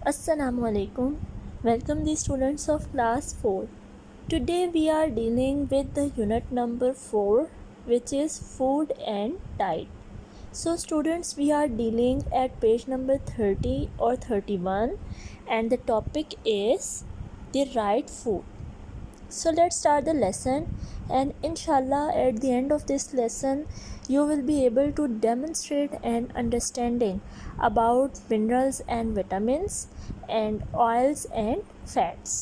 Assalamu alaikum. Welcome the students of class 4. Today we are dealing with the unit number 4, which is food and diet. So students, we are dealing at page number 30 or 31 and the topic is the right food. So let's start the lesson, and inshallah at the end of this lesson you will be able to demonstrate an understanding about minerals and vitamins and oils and fats.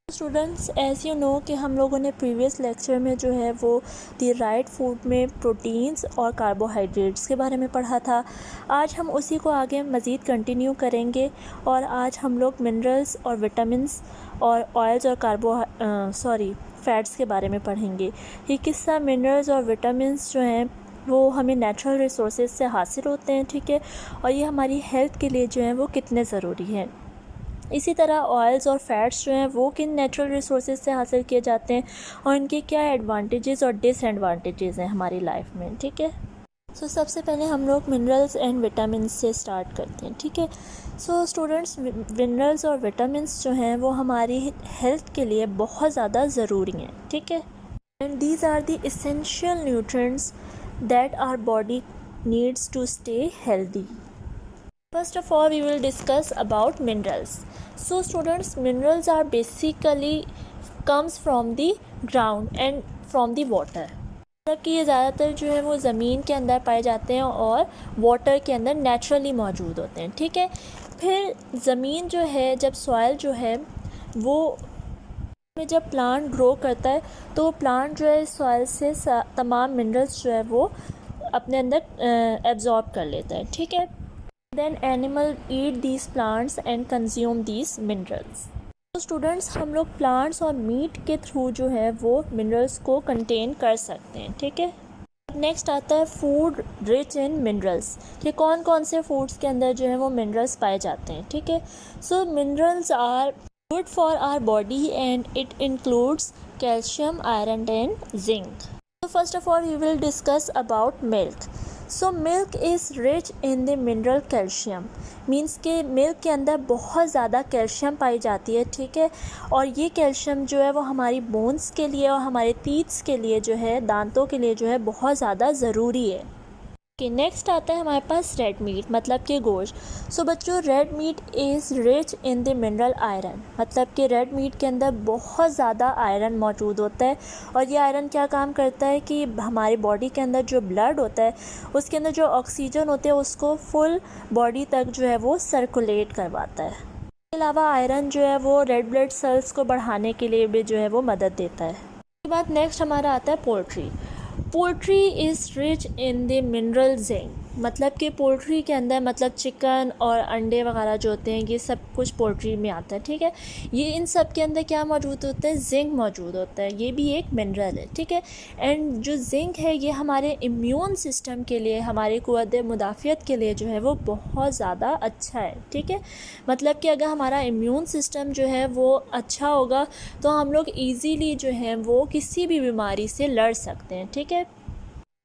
Students, as you know कि हम लोगों ने previous lecture में जो है वो the right food में proteins और कार्बोहाइड्रेट्स के बारे में पढ़ा था। आज हम उसी को आगे मज़ीद कंटिन्यू करेंगे और आज हम लोग मिनरल्स और विटामिन्स और ऑयल्स और फैट्स के बारे में पढ़ेंगे। ये किस्सा मिनरल्स और विटामिन्स जो हैं वो हमें नेचुरल रिसोर्सेज से हासिल होते हैं, ठीक है, और ये हमारी हेल्थ के लिए जो है वो कितने ज़रूरी हैं। इसी तरह ऑयल्स और फैट्स जो हैं वो किन नेचुरल रिसोर्सेज से हासिल किए जाते हैं और इनके क्या एडवांटेजेस और डिसएडवांटेजेस हैं हमारी लाइफ में, ठीक है। सो सबसे पहले हम लोग मिनरल्स एंड विटामिन्स से स्टार्ट करते हैं, ठीक है। सो स्टूडेंट्स, मिनरल्स और विटामिन्स जो हैं वो हमारी हेल्थ के लिए बहुत ज़्यादा ज़रूरी हैं, ठीक है। And these are the essential nutrients that our body needs to stay healthy. First of all, we will discuss about minerals. So students, minerals are basically comes from the ground and from the water. मतलब कि ये ज़्यादातर जो है वो ज़मीन के अंदर पाए जाते हैं और वाटर के अंदर नेचुरली मौजूद होते हैं, ठीक है। फिर ज़मीन जो है, जब सॉइल जो है वो में जब प्लांट ग्रो करता है तो प्लांट जो है सॉइल से तमाम मिनरल्स जो है वो अपने अंदर एब्जॉर्ब कर लेता है, ठीक है। Then animal eat these plants and consume these minerals. तो स्टूडेंट्स, हम लोग प्लांट्स और मीट के थ्रू जो है वो मिनरल्स को कंटेन कर सकते हैं, ठीक है। नेक्स्ट आता है फूड रिच इन मिनरल्स, कि कौन कौन से फूड्स के अंदर जो है वो मिनरल्स पाए जाते हैं, ठीक है। So minerals are good for our body and it includes calcium, iron and zinc. So first of all, we will discuss about milk. So milk is rich in the mineral calcium. Means के milk के अंदर बहुत ज़्यादा calcium पाई जाती है, ठीक है। और ये कैल्शियम जो है वो हमारी बोन्स के लिए और हमारे टीथ्स के लिए जो है, दांतों के लिए जो है बहुत ज़्यादा ज़रूरी है। नेक्स्ट आता है हमारे पास रेड मीट, मतलब कि गोश्त. सो बच्चों, red meat is rich in the mineral iron, मतलब कि रेड मीट के अंदर बहुत ज़्यादा आयरन मौजूद होता है। और ये आयरन क्या काम करता है कि हमारी बॉडी के अंदर जो ब्लड होता है उसके अंदर जो ऑक्सीजन होते हैं उसको फुल बॉडी तक जो है वो सर्कुलेट करवाता है। इसके अलावा आयरन जो है वो रेड ब्लड सेल्स को बढ़ाने के लिए भी जो है वो मदद देता है। उसके बाद नेक्स्ट हमारा आता है poultry. Poultry is rich in the mineral zinc, मतलब कि पोल्ट्री के अंदर, मतलब चिकन और अंडे वगैरह जो होते हैं ये सब कुछ पोल्ट्री में आता है, ठीक है। ये इन सब के अंदर क्या मौजूद होता है, जिंक मौजूद होता है, ये भी एक मिनरल है, ठीक है। एंड जो जिंक है ये हमारे इम्यून सिस्टम के लिए, हमारे क़ुव्वत मुदाफ़ियत के लिए जो है वो बहुत ज़्यादा अच्छा है, ठीक है। मतलब कि अगर हमारा इम्यून सिस्टम जो है वो अच्छा होगा तो हम लोग ईज़िली जो है वो किसी भी बीमारी से लड़ सकते हैं, ठीक है।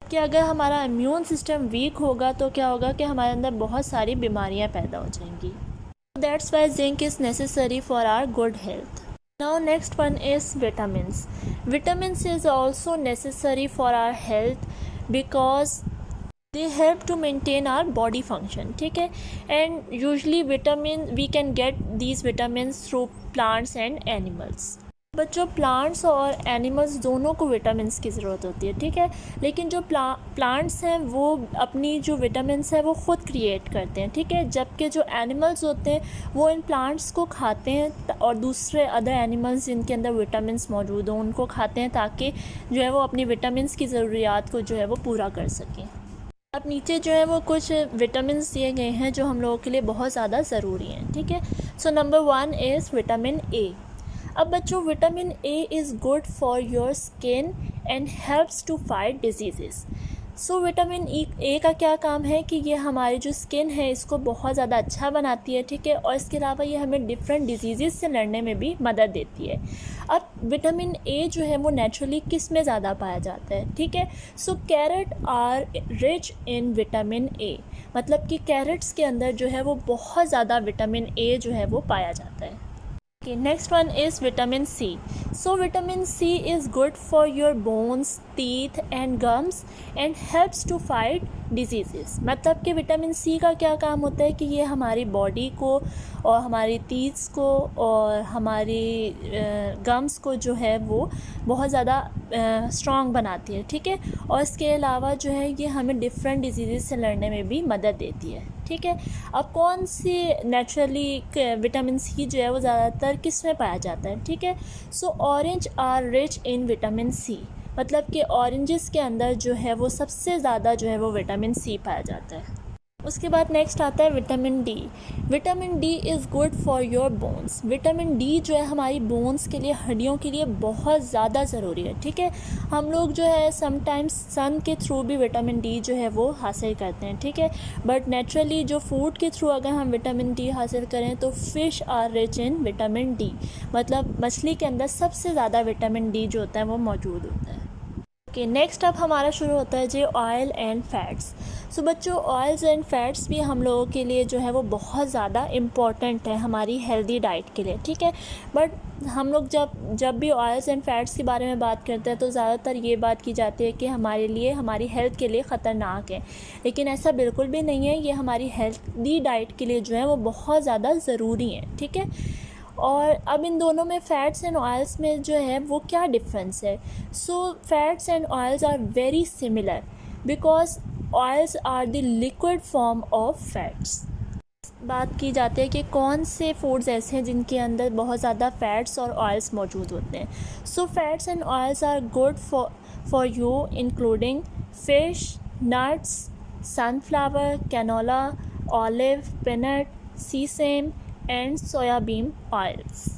कि अगर हमारा इम्यून सिस्टम वीक होगा तो क्या होगा कि हमारे अंदर बहुत सारी बीमारियां पैदा हो जाएंगी. That's why zinc is necessary for our good health. Now next one is vitamins. Vitamins is also necessary for our health because they help to maintain our body function, ठीक है। And usually vitamin we can get these vitamins through plants and animals. बच्चों, plants और animals दोनों को vitamins की ज़रूरत होती है, ठीक है। लेकिन जो प्लांट्स हैं वो अपनी जो विटामिन्स है वो ख़ुद क्रिएट करते हैं, ठीक है। जबकि जो एनिमल्स होते हैं वो इन प्लांट्स को खाते हैं और दूसरे अदर एनिमल्स जिनके अंदर विटामिन्स मौजूद हों उनको खाते हैं ताकि जो है वो अपनी विटामिन्स की ज़रूरियात को जो है वो पूरा कर सकें. अब नीचे जो है वो कुछ विटामिन्स दिए गए हैं जो हम लोगों के लिए बहुत ज़्यादा ज़रूरी हैं, ठीक है। So number 1 is vitamin a. अब बच्चों, vitamin a is good for your skin and helps to fight disease. So vitamin a का क्या काम है कि ये हमारी जो स्किन है इसको बहुत ज़्यादा अच्छा बनाती है, ठीक है, और इसके अलावा ये हमें डिफरेंट डिजीज़ से लड़ने में भी मदद देती है। अब विटामिन ए जो है वो नेचुरली किस में ज़्यादा पाया जाता है, ठीक है। So carrot are rich in vitamin A, मतलब कि कैरेट्स के अंदर जो है वो बहुत ज़्यादा विटामिन ए जो है वो पाया जाता है। Okay, next one is vitamin C. So vitamin C is good for your bones, teeth and gums and helps to fight diseases. मतलब कि विटामिन सी का क्या काम होता है कि ये हमारी बॉडी को और हमारी टीथ्स को और हमारी गम्स को जो है वो बहुत ज़्यादा स्ट्रॉन्ग बनाती है, ठीक है, और इसके अलावा जो है ये हमें डिफरेंट डिजीज़ से लड़ने में भी मदद देती है, ठीक है। अब कौन सी नेचुरली विटामिन सी जो है वो ज़्यादातर किस में पाया जाता है, ठीक है। So orange are rich in vitamin c, मतलब कि ऑरेंजेस के अंदर जो है वो सबसे ज़्यादा जो है वो विटामिन सी पाया जाता है। उसके बाद नेक्स्ट आता है vitamin D. Vitamin D is good for your bones. Vitamin D जो है हमारी बोन्स के लिए, हड्डियों के लिए बहुत ज़्यादा ज़रूरी है, ठीक है। हम लोग जो है समटाइम्स सन के थ्रू भी विटामिन डी जो है वो हासिल करते हैं, ठीक है, बट नेचुरली जो फूड के थ्रू अगर हम विटामिन डी हासिल करें तो fish are rich in vitamin d, मतलब मछली के अंदर सबसे ज़्यादा विटामिन डी जो होता है वो मौजूद होता है। ओके, नेक्स्ट अब हमारा शुरू होता है जी ऑयल एंड फैट्स। सो बच्चों, ऑयल्स एंड फैट्स भी हम लोगों के लिए जो है वो बहुत ज़्यादा इम्पॉर्टेंट है हमारी हेल्दी डाइट के लिए, ठीक है। बट हम लोग जब भी ऑयल्स एंड फैट्स के बारे में बात करते हैं तो ज़्यादातर ये बात की जाती है कि हमारे लिए, हमारी हेल्थ के लिए ख़तरनाक है, लेकिन ऐसा बिल्कुल भी नहीं है। ये हमारी हेल्दी डाइट के लिए जो है वो बहुत ज़्यादा ज़रूरी है, ठीक है। और अब इन दोनों में फ़ैट्स एंड ऑयल्स में जो है वो क्या डिफरेंस है। So fats and oils are very similar because oils are the liquid form of fats. बात की जाती है कि कौन से फूड्स ऐसे हैं जिनके अंदर बहुत ज़्यादा फैट्स और ऑयल्स मौजूद होते हैं। So fats and oils are good for you including fish, nuts, sunflower, canola, olive, peanut, sesame and soybean oils.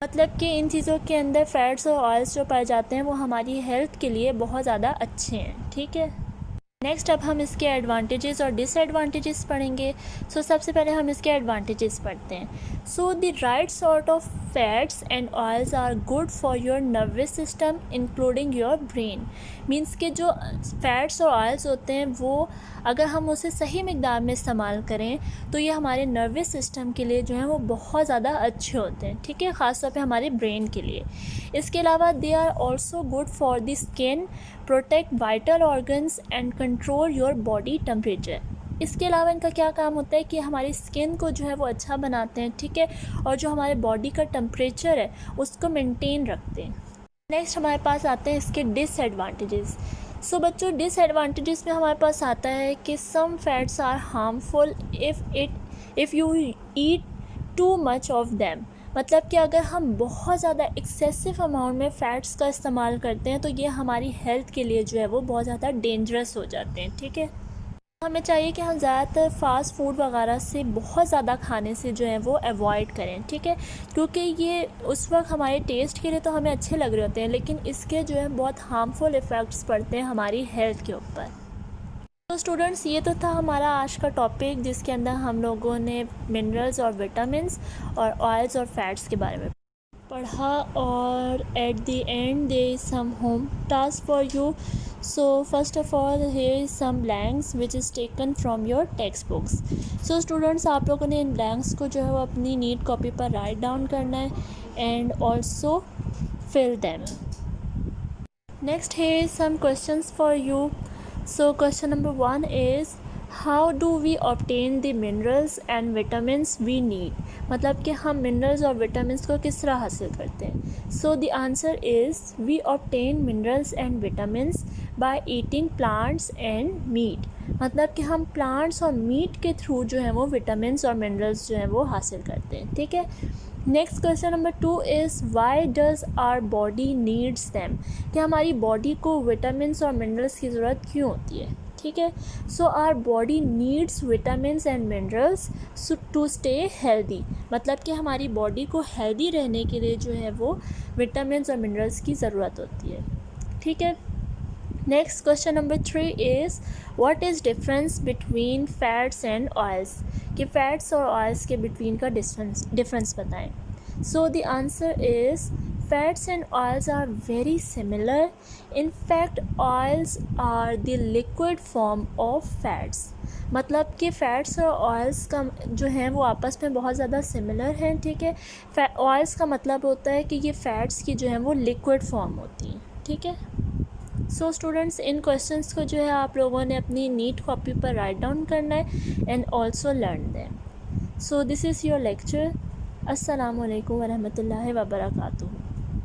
मतलब कि इन चीज़ों के अंदर फैट्स और ऑयल्स जो पाए जाते हैं वो हमारी हेल्थ के लिए बहुत ज़्यादा अच्छे हैं, ठीक है। नेक्स्ट अब हम इसके एडवांटेजेस और डिसएडवांटेजेस पढ़ेंगे। सो सबसे पहले हम इसके एडवांटेजेस पढ़ते हैं। So the right sort of fats and oils are good for your nervous system including your brain. Means के जो फैट्स और ऑयल्स होते हैं वो अगर हम उसे सही मिकदार में इस्तेमाल करें तो ये हमारे नर्वस सिस्टम के लिए जो है वो बहुत ज़्यादा अच्छे होते हैं, ठीक है, ख़ासतौर पे हमारे ब्रेन के लिए। इसके अलावा they are also good for the skin, protect vital organs and control your body temperature. इसके अलावा इनका क्या काम होता है कि हमारी स्किन को जो है वो अच्छा बनाते हैं, ठीक है, और जो हमारे बॉडी का टेम्परेचर है उसको मेंटेन रखते हैं। नेक्स्ट हमारे पास आते हैं इसके डिसएडवांटेजेस। सो बच्चों, डिसएडवांटेजेस में हमारे पास आता है कि some fats are harmful if you eat too much of them. मतलब कि अगर हम बहुत ज़्यादा एक्सेसिव अमाउंट में फ़ैट्स का इस्तेमाल करते हैं तो ये हमारी हेल्थ के लिए जो है वो बहुत ज़्यादा डेंजरस हो जाते हैं, ठीक है। हमें चाहिए कि हम ज़्यादातर फ़ास्ट फूड वगैरह से बहुत ज़्यादा खाने से जो है वो अवॉइड करें, ठीक है, क्योंकि ये उस वक्त हमारे टेस्ट के लिए तो हमें अच्छे लग रहे होते हैं लेकिन इसके जो है बहुत हार्मफुल इफ़ेक्ट्स पड़ते हैं हमारी हेल्थ के ऊपर। तो स्टूडेंट्स, ये तो था हमारा आज का टॉपिक जिसके अंदर हम लोगों ने मिनरल्स और विटामिन्स और ऑयल्स और फैट्स के बारे में पढ़ा, और at the end there is some home task for you. So first of all here is some blanks which is taken from your text books. So students, आप लोगों ने इन ब्लैंक्स को जो है वो अपनी नीट कॉपी पर राइट डाउन करना है and also fill them. Next here is some questions for you. So question number 1 is how do we obtain the minerals and vitamins we need. मतलब कि हम मिनरल्स और विटामिन्स को किस तरह हासिल करते हैं। So the answer is we obtain minerals and vitamins by eating plants and meat. मतलब कि हम प्लांट्स और मीट के थ्रू जो है वो विटामिन्स और मिनरल्स जो है वो हासिल करते हैं, ठीक है। Next question number 2 is why does our body needs them. कि हमारी बॉडी को विटामिन्स और मिनरल्स की ज़रूरत क्यों होती है, ठीक है। So our body needs vitamins and minerals to stay healthy. मतलब कि हमारी बॉडी को हेल्दी रहने के लिए जो है वो विटामिन्स और मिनरल्स की ज़रूरत होती है, ठीक है। Next question number 3 is what is difference between fats and oils, कि फैट्स और ऑयल्स के बिटवीन का डिफरेंस बताएं. So the answer is fats and oils are very similar. In fact oils are the liquid form of fats. मतलब कि fats और oils का जो हैं वो आपस में बहुत ज़्यादा सिमिलर हैं. ठीक है, ऑयल्स का मतलब होता है कि ये फ़ैट्स की जो है वो लिक्विड फॉर्म होती हैं. ठीक है. सो स्टूडेंट्स, इन क्वेश्चंस को जो है आप लोगों ने अपनी नीट कॉपी पर राइट डाउन करना है and also learn them. So this is your lecture. अस्सलामु अलैकुम वरहमतुल्लाहि वबरकातुहू.